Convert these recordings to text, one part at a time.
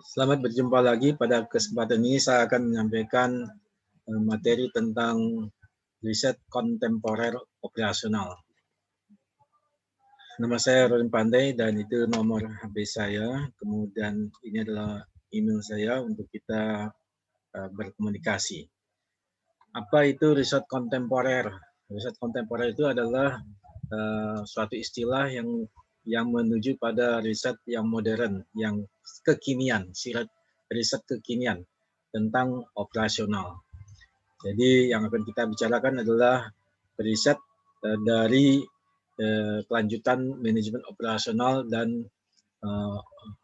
Selamat berjumpa lagi. Pada kesempatan ini saya akan menyampaikan materi tentang riset kontemporer operasional. Nama saya Rodin Pandey dan itu nomor HP saya. Kemudian ini adalah email saya untuk kita berkomunikasi. Apa itu riset kontemporer? Riset kontemporer itu adalah suatu istilah yang menuju pada riset yang modern, yang kekinian, riset kekinian tentang operasional. Jadi yang akan kita bicarakan adalah riset dari kelanjutan manajemen operasional dan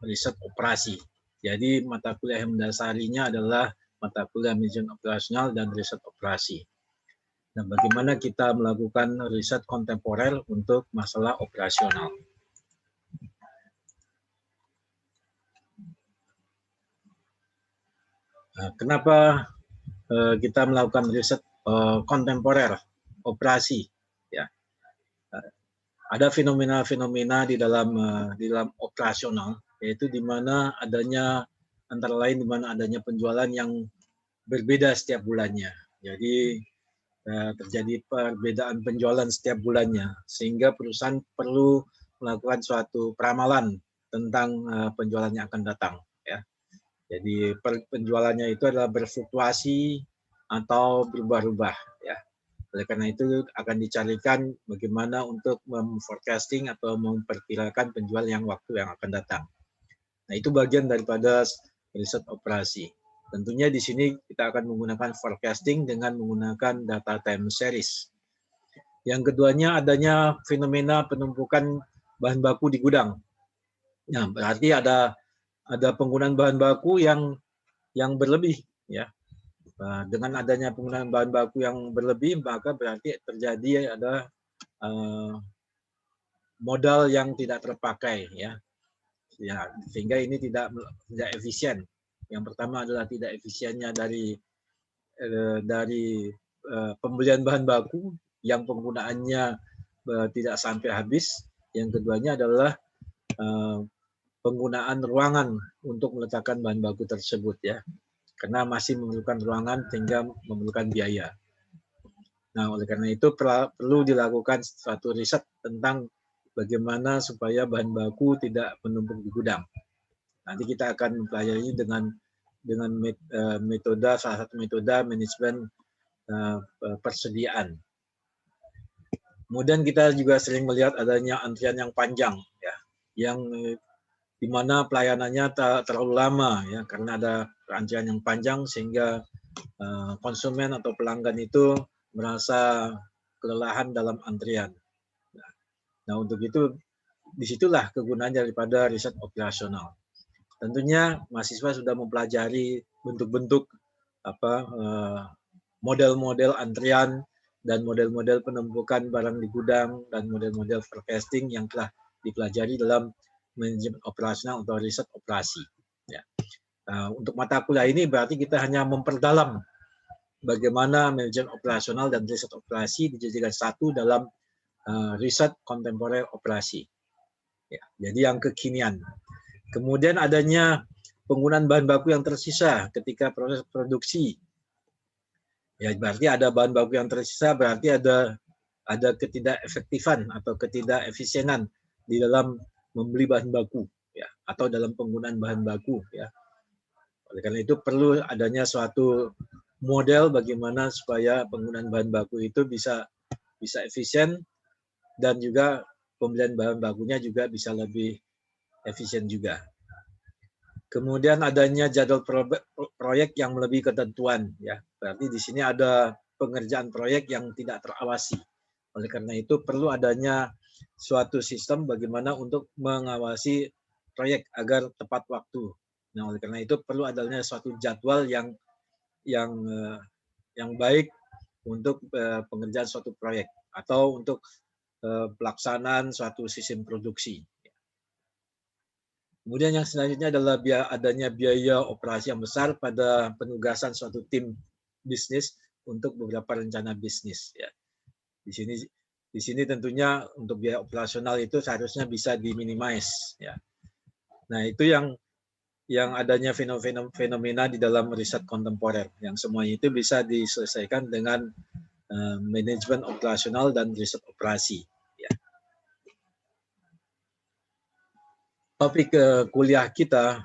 riset operasi. Jadi mata kuliah yang mendasarinya adalah mata kuliah manajemen operasional dan riset operasi. Nah, bagaimana kita melakukan riset kontemporer untuk masalah operasional. Nah, kenapa kita melakukan riset kontemporer operasi? Ya, ada fenomena-fenomena di dalam operasional, yaitu di mana adanya antara lain di mana adanya penjualan yang berbeda setiap bulannya. Jadi terjadi perbedaan penjualan setiap bulannya, sehingga perusahaan perlu melakukan suatu peramalan tentang penjualan yang akan datang. Ya. Jadi penjualannya itu adalah berfluktuasi atau berubah-ubah. Ya. Oleh karena itu akan dicarikan bagaimana untuk memforecasting atau memperkirakan penjual yang waktu yang akan datang. Nah itu bagian daripada riset operasi. Tentunya di sini kita akan menggunakan forecasting dengan menggunakan data time series. Yang keduanya adanya fenomena penumpukan bahan baku di gudang. Nah, berarti ada penggunaan bahan baku yang berlebih, ya. Dengan adanya penggunaan bahan baku yang berlebih, maka berarti terjadi ada modal yang tidak terpakai, ya. Ya, sehingga ini tidak efisien. Yang pertama adalah tidak efisiennya dari pembelian bahan baku yang penggunaannya tidak sampai habis. Yang keduanya adalah penggunaan ruangan untuk meletakkan bahan baku tersebut, ya, karena masih memerlukan ruangan sehingga memerlukan biaya. Nah, oleh karena itu perlu dilakukan suatu riset tentang bagaimana supaya bahan baku tidak menumpuk di gudang. Nanti kita akan mempelajari dengan metode, salah satu metode manajemen persediaan. Kemudian kita juga sering melihat adanya antrian yang panjang, ya, yang di mana pelayanannya terlalu lama, ya, karena ada antrian yang panjang sehingga konsumen atau pelanggan itu merasa kelelahan dalam antrian. Nah, untuk itu disitulah kegunaan daripada riset operasional. Tentunya mahasiswa sudah mempelajari bentuk-bentuk model-model antrian dan model-model penumpukan barang di gudang dan model-model forecasting yang telah dipelajari dalam manajemen operasional atau riset operasi. Ya. Untuk mata kuliah ini berarti kita hanya memperdalam bagaimana manajemen operasional dan riset operasi dijadikan satu dalam riset kontemporer operasi. Ya, jadi yang kekinian. Kemudian adanya penggunaan bahan baku yang tersisa ketika proses produksi. Ya, berarti ada bahan baku yang tersisa, berarti ada ketidakefektifan atau ketidakefisienan di dalam membeli bahan baku, ya, atau dalam penggunaan bahan baku, ya. Oleh karena itu perlu adanya suatu model bagaimana supaya penggunaan bahan baku itu bisa efisien dan juga pembelian bahan bakunya juga bisa lebih efisien juga. Kemudian adanya jadwal proyek yang melebihi ketentuan, ya. Berarti di sini ada pengerjaan proyek yang tidak terawasi. Oleh karena itu perlu adanya suatu sistem bagaimana untuk mengawasi proyek agar tepat waktu. Nah, oleh karena itu perlu adanya suatu jadwal yang baik untuk pengerjaan suatu proyek atau untuk pelaksanaan suatu sistem produksi. Kemudian yang selanjutnya adalah adanya biaya operasi yang besar pada penugasan suatu tim bisnis untuk beberapa rencana bisnis. Ya. Di sini tentunya untuk biaya operasional itu seharusnya bisa diminimize. Ya. Nah itu yang yang adanya fenomena di dalam riset kontemporer, yang semuanya itu bisa diselesaikan dengan manajemen operasional dan riset operasi. Ya. Topik kuliah kita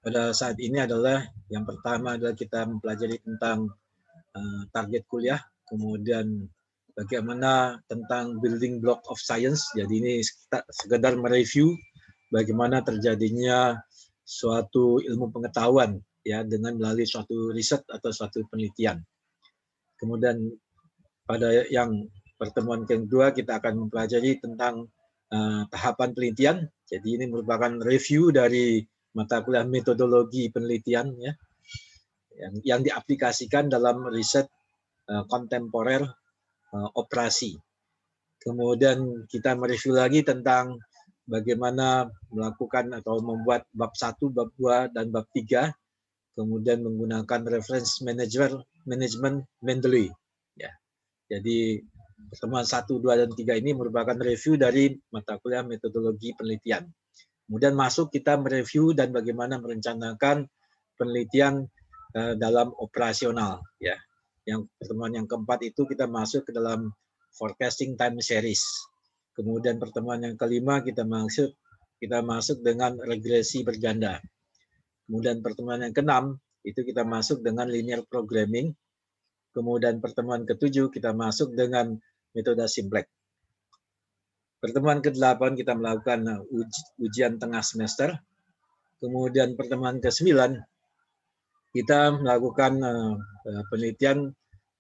pada saat ini adalah yang pertama adalah kita mempelajari tentang target kuliah, kemudian bagaimana tentang building block of science. Jadi ini sekedar mereview bagaimana terjadinya suatu ilmu pengetahuan ya dengan melalui suatu riset atau suatu penelitian. Kemudian pada yang pertemuan kedua kita akan mempelajari tentang tahapan penelitian. Jadi ini merupakan review dari mata kuliah metodologi penelitian ya yang diaplikasikan dalam riset kontemporer operasi. Kemudian kita mereview lagi tentang bagaimana melakukan atau membuat bab 1, bab 2, dan bab 3, kemudian menggunakan reference management Mendeley. Ya. Jadi pertemuan 1, 2, dan 3 ini merupakan review dari mata kuliah metodologi penelitian. Kemudian masuk kita mereview dan bagaimana merencanakan penelitian dalam operasional. Ya. Yang pertemuan yang keempat itu kita masuk ke dalam forecasting time series. Kemudian pertemuan yang kelima kita masuk dengan regresi berganda. Kemudian pertemuan yang keenam itu kita masuk dengan linear programming. Kemudian pertemuan ketujuh kita masuk dengan metode simplex. Pertemuan ke-8 kita melakukan ujian tengah semester. Kemudian pertemuan ke-9 kita melakukan penelitian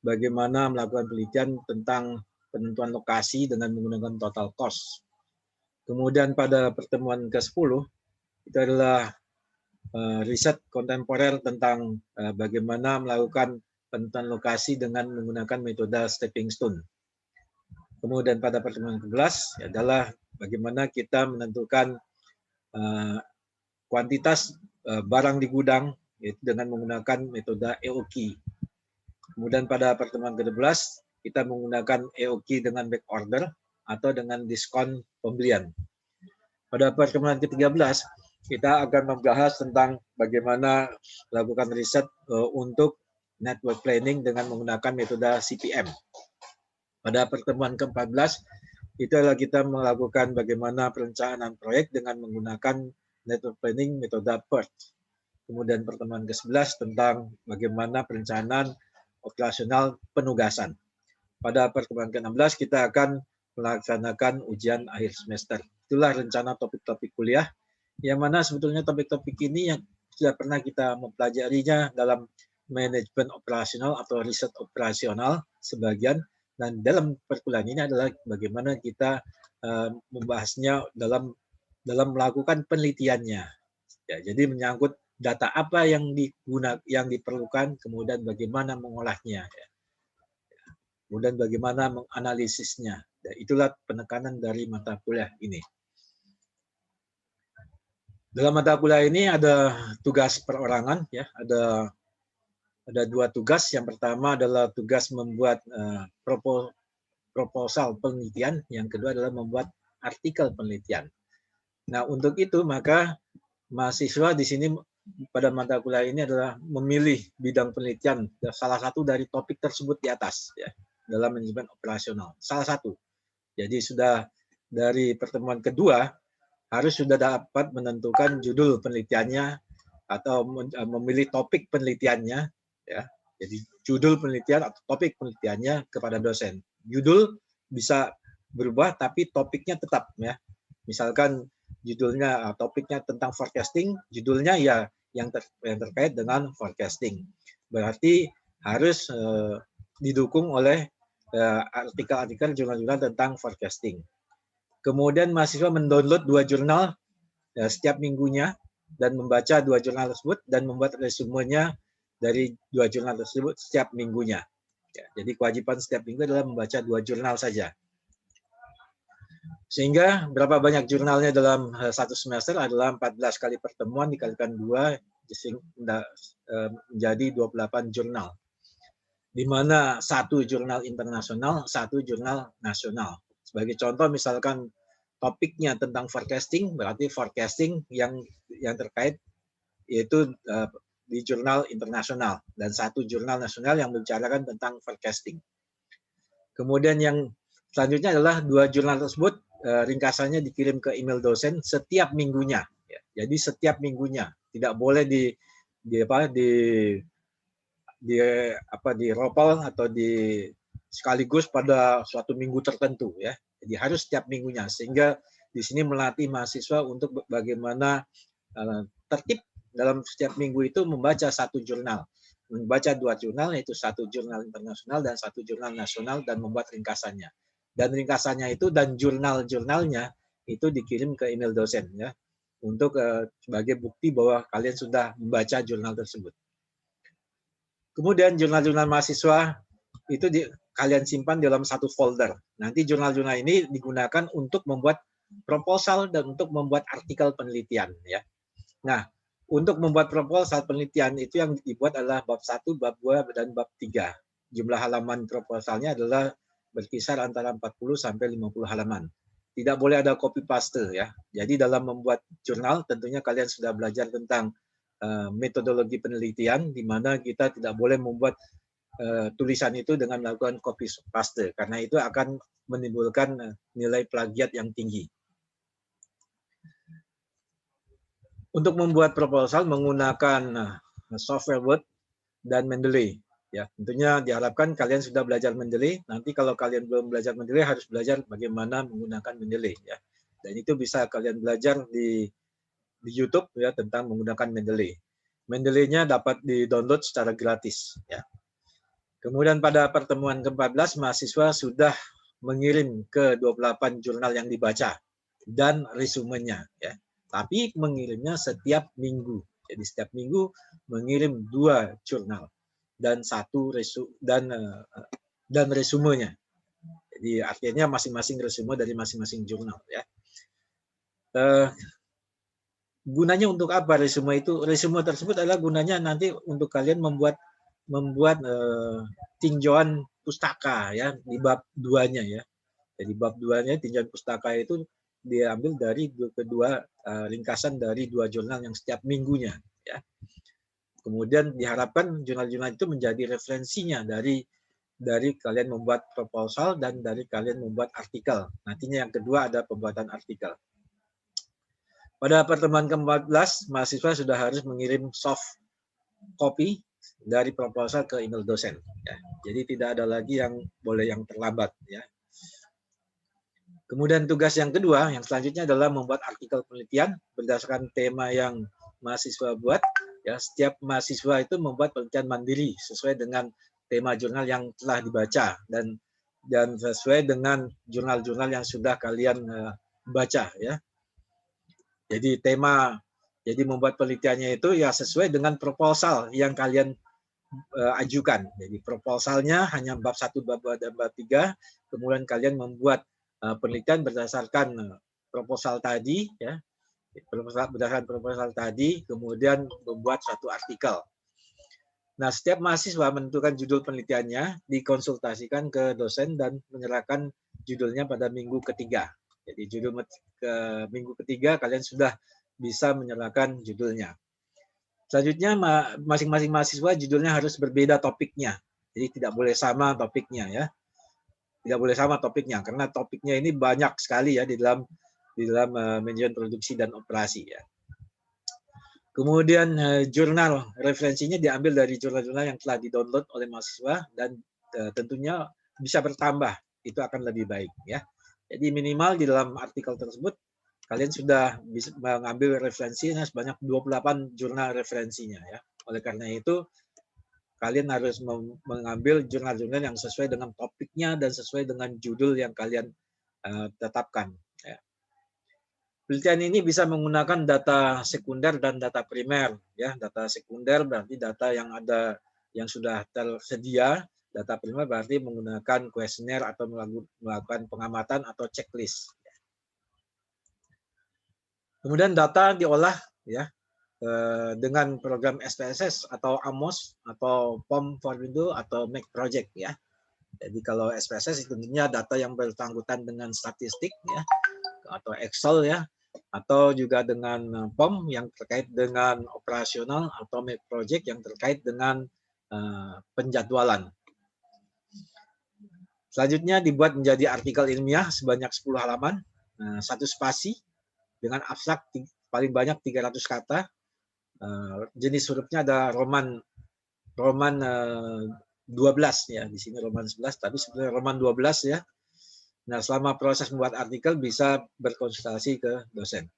bagaimana melakukan penelitian tentang penentuan lokasi dengan menggunakan total cost. Kemudian pada pertemuan ke-10 itu adalah riset kontemporer tentang bagaimana melakukan penentuan lokasi dengan menggunakan metode stepping stone. Kemudian pada pertemuan ke-11 adalah bagaimana kita menentukan kuantitas barang di gudang yaitu dengan menggunakan metode EOQ. Kemudian pada pertemuan ke-12 kita menggunakan EOQ dengan back order atau dengan diskon pembelian. Pada pertemuan ke-13 kita akan membahas tentang bagaimana melakukan riset untuk network planning dengan menggunakan metode CPM. Pada pertemuan ke-14 itu adalah kita melakukan bagaimana perencanaan proyek dengan menggunakan network planning metode PERT. Kemudian pertemuan ke-11 tentang bagaimana perencanaan operasional penugasan. Pada pertemuan ke-16 kita akan melaksanakan ujian akhir semester. Itulah rencana topik-topik kuliah, yang mana sebetulnya topik-topik ini yang sudah pernah kita mempelajarinya dalam manajemen operasional atau riset operasional sebagian, dan dalam perkuliahan ini adalah bagaimana kita membahasnya dalam melakukan penelitiannya. Ya, jadi menyangkut data apa yang diperlukan, kemudian bagaimana mengolahnya, ya. Kemudian bagaimana menganalisisnya. Dan itulah penekanan dari mata kuliah ini. Dalam mata kuliah ini ada tugas perorangan, ya, ada 2 tugas. Yang pertama adalah tugas membuat proposal penelitian, yang kedua adalah membuat artikel penelitian. Nah, untuk itu maka mahasiswa di sini pada mata kuliah ini adalah memilih bidang penelitian salah satu dari topik tersebut di atas, ya, dalam manajemen operasional. Salah satu. Jadi sudah dari pertemuan kedua harus sudah dapat menentukan judul penelitiannya atau memilih topik penelitiannya, ya. Jadi judul penelitian atau topik penelitiannya kepada dosen. Judul bisa berubah tapi topiknya tetap, ya. Misalkan judulnya topiknya tentang forecasting, judulnya ya yang terkait dengan forecasting. Berarti harus didukung oleh artikel-artikel jurnal-jurnal tentang forecasting. Kemudian mahasiswa mendownload 2 jurnal setiap minggunya dan membaca 2 jurnal tersebut dan membuat resumenya dari 2 jurnal tersebut setiap minggunya. Ya, jadi kewajiban setiap minggu adalah membaca 2 jurnal saja. Sehingga berapa banyak jurnalnya dalam satu semester adalah 14 kali pertemuan dikalikan 2 menjadi 28 jurnal. Di mana 1 jurnal internasional, 1 jurnal nasional. Sebagai contoh misalkan topiknya tentang forecasting, berarti forecasting yang terkait yaitu di jurnal internasional dan satu jurnal nasional yang membicarakan tentang forecasting. Kemudian yang selanjutnya adalah 2 jurnal tersebut ringkasannya dikirim ke email dosen setiap minggunya. Ya. Jadi setiap minggunya, tidak boleh di ropel atau di sekaligus pada suatu minggu tertentu ya. Jadi harus setiap minggunya, sehingga di sini melatih mahasiswa untuk bagaimana tertib dalam setiap minggu itu membaca satu jurnal, membaca 2 jurnal, yaitu satu jurnal internasional dan satu jurnal nasional, dan membuat ringkasannya. Dan ringkasannya itu dan jurnal-jurnalnya itu dikirim ke email dosen ya, untuk sebagai bukti bahwa kalian sudah membaca jurnal tersebut. Kemudian jurnal-jurnal mahasiswa itu kalian simpan dalam satu folder. Nanti jurnal-jurnal ini digunakan untuk membuat proposal dan untuk membuat artikel penelitian ya. Nah, untuk membuat proposal penelitian itu yang dibuat adalah bab 1, bab 2, dan bab 3. Jumlah halaman proposalnya adalah berkisar antara 40 sampai 50 halaman. Tidak boleh ada copy paste ya. Jadi dalam membuat jurnal tentunya kalian sudah belajar tentang metodologi penelitian, di mana kita tidak boleh membuat tulisan itu dengan melakukan copy paste, karena itu akan menimbulkan nilai plagiat yang tinggi. Untuk membuat proposal menggunakan software Word dan Mendeley. Ya, tentunya diharapkan kalian sudah belajar Mendeley. Nanti kalau kalian belum belajar Mendeley, harus belajar bagaimana menggunakan Mendeley. Ya. Dan itu bisa kalian belajar di YouTube ya, tentang menggunakan Mendeley. Mendeley-nya dapat di-download secara gratis. Ya. Kemudian pada pertemuan ke-14, mahasiswa sudah mengirim ke 28 jurnal yang dibaca dan resumenya. Ya. Tapi mengirimnya setiap minggu. Jadi setiap minggu mengirim 2 jurnal dan dan resumenya. Jadi artinya masing-masing resume dari masing-masing jurnal ya. Gunanya untuk apa resume itu? Resume tersebut adalah gunanya nanti untuk kalian membuat tinjauan pustaka ya di bab 2-nya ya. Jadi bab 2-nya tinjauan pustaka itu diambil dari kedua ringkasan dari 2 jurnal yang setiap minggunya ya. Kemudian diharapkan jurnal-jurnal itu menjadi referensinya dari kalian membuat proposal dan dari kalian membuat artikel. Nantinya yang kedua ada pembuatan artikel. Pada pertemuan ke-14, mahasiswa sudah harus mengirim soft copy dari proposal ke email dosen. Ya. Jadi tidak ada lagi yang boleh yang terlambat. Ya. Kemudian tugas yang kedua, yang selanjutnya adalah membuat artikel penelitian berdasarkan tema yang mahasiswa buat. Ya, setiap mahasiswa itu membuat penelitian mandiri sesuai dengan tema jurnal yang telah dibaca dan sesuai dengan jurnal-jurnal yang sudah kalian baca. Ya. Jadi jadi membuat penelitiannya itu ya sesuai dengan proposal yang kalian ajukan. Jadi proposalnya hanya bab 1, bab 2, dan bab 3. Kemudian kalian membuat penelitian berdasarkan proposal tadi, ya, berdasarkan proposal tadi, kemudian membuat suatu artikel. Nah, setiap mahasiswa menentukan judul penelitiannya, dikonsultasikan ke dosen dan menyerahkan judulnya pada minggu ketiga. Jadi minggu ketiga kalian sudah bisa menyerahkan judulnya. Selanjutnya masing-masing mahasiswa judulnya harus berbeda topiknya. Jadi tidak boleh sama topiknya ya. Tidak boleh sama topiknya karena topiknya ini banyak sekali ya di dalam manajemen produksi dan operasi ya. Kemudian jurnal referensinya diambil dari jurnal-jurnal yang telah di-download oleh mahasiswa dan tentunya bisa bertambah. Itu akan lebih baik ya. Jadi minimal di dalam artikel tersebut kalian sudah bisa mengambil referensinya sebanyak 28 jurnal referensinya ya. Oleh karena itu kalian harus mengambil jurnal-jurnal yang sesuai dengan topiknya dan sesuai dengan judul yang kalian tetapkan. Ya. Penelitian ini bisa menggunakan data sekunder dan data primer. Ya, data sekunder berarti data yang sudah tersedia. Data primer berarti menggunakan kuesioner atau melakukan pengamatan atau checklist. Kemudian data diolah ya dengan program SPSS atau AMOS atau POM for Windows atau Mac Project ya. Jadi kalau SPSS itu tentunya data yang bersangkutan dengan statistik ya atau Excel ya. atau juga dengan POM yang terkait dengan operasional atau project yang terkait dengan penjadwalan. Selanjutnya dibuat menjadi artikel ilmiah sebanyak 10 halaman, 1 spasi dengan abstrak paling banyak 300 kata. Jenis hurufnya ada Roman 12 ya, di sini Roman 11 tapi sebenarnya Roman 12 ya. Nah, selama proses membuat artikel bisa berkonsultasi ke dosen.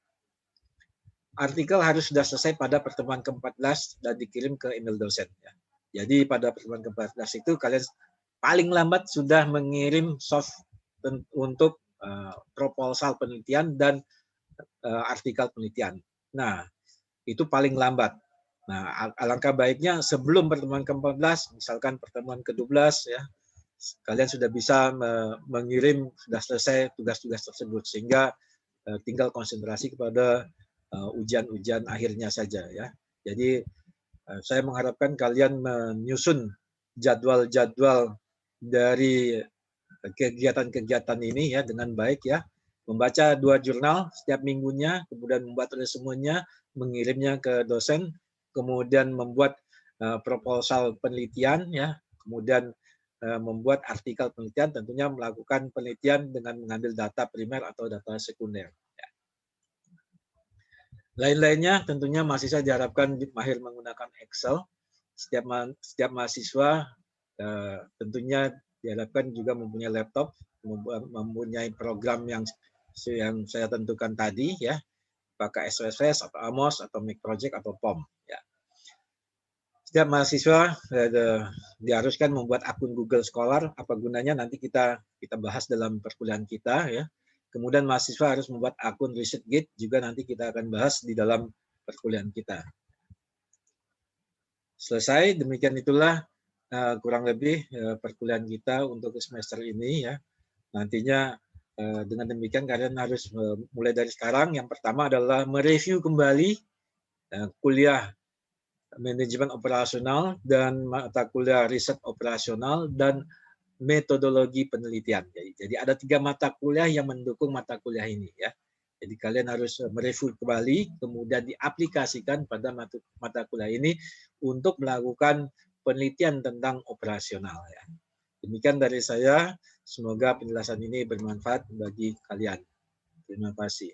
Artikel harus sudah selesai pada pertemuan ke-14 dan dikirim ke email dosen ya. Jadi pada pertemuan ke-14 itu kalian paling lambat sudah mengirim soft untuk proposal penelitian dan artikel penelitian. Nah, itu paling lambat. Nah, alangkah baiknya sebelum pertemuan ke-14, misalkan pertemuan ke-12 ya, kalian sudah bisa mengirim sudah selesai tugas-tugas tersebut sehingga tinggal konsentrasi kepada ujian-ujian akhirnya saja ya. Jadi saya mengharapkan kalian menyusun jadwal-jadwal dari kegiatan-kegiatan ini ya dengan baik ya. Membaca 2 jurnal setiap minggunya, kemudian membuat resumenya, mengirimnya ke dosen, kemudian membuat proposal penelitian ya, kemudian membuat artikel penelitian, tentunya melakukan penelitian dengan mengambil data primer atau data sekunder. Ya. Lain-lainnya tentunya mahasiswa diharapkan mahir menggunakan Excel. Setiap mahasiswa tentunya diharapkan juga mempunyai laptop, mempunyai program yang saya tentukan tadi ya, apakah SPSS atau AMOS atau Make Project atau POM. Ya. Setiap mahasiswa diharuskan membuat akun Google Scholar. Apa gunanya nanti kita bahas dalam perkuliahan kita ya. Kemudian mahasiswa harus membuat akun ResearchGate, juga nanti kita akan bahas di dalam perkuliahan kita. Selesai, demikian itulah kurang lebih perkuliahan kita untuk semester ini ya. Nantinya dengan demikian kalian harus mulai dari sekarang. Yang pertama adalah mereview kembali kuliah manajemen operasional dan mata kuliah riset operasional dan metodologi penelitian. Jadi ada 3 mata kuliah yang mendukung mata kuliah ini ya. Jadi kalian harus mereview kembali, kemudian diaplikasikan pada mata kuliah ini untuk melakukan penelitian tentang operasional ya. Demikian dari saya, semoga penjelasan ini bermanfaat bagi kalian. Terima kasih.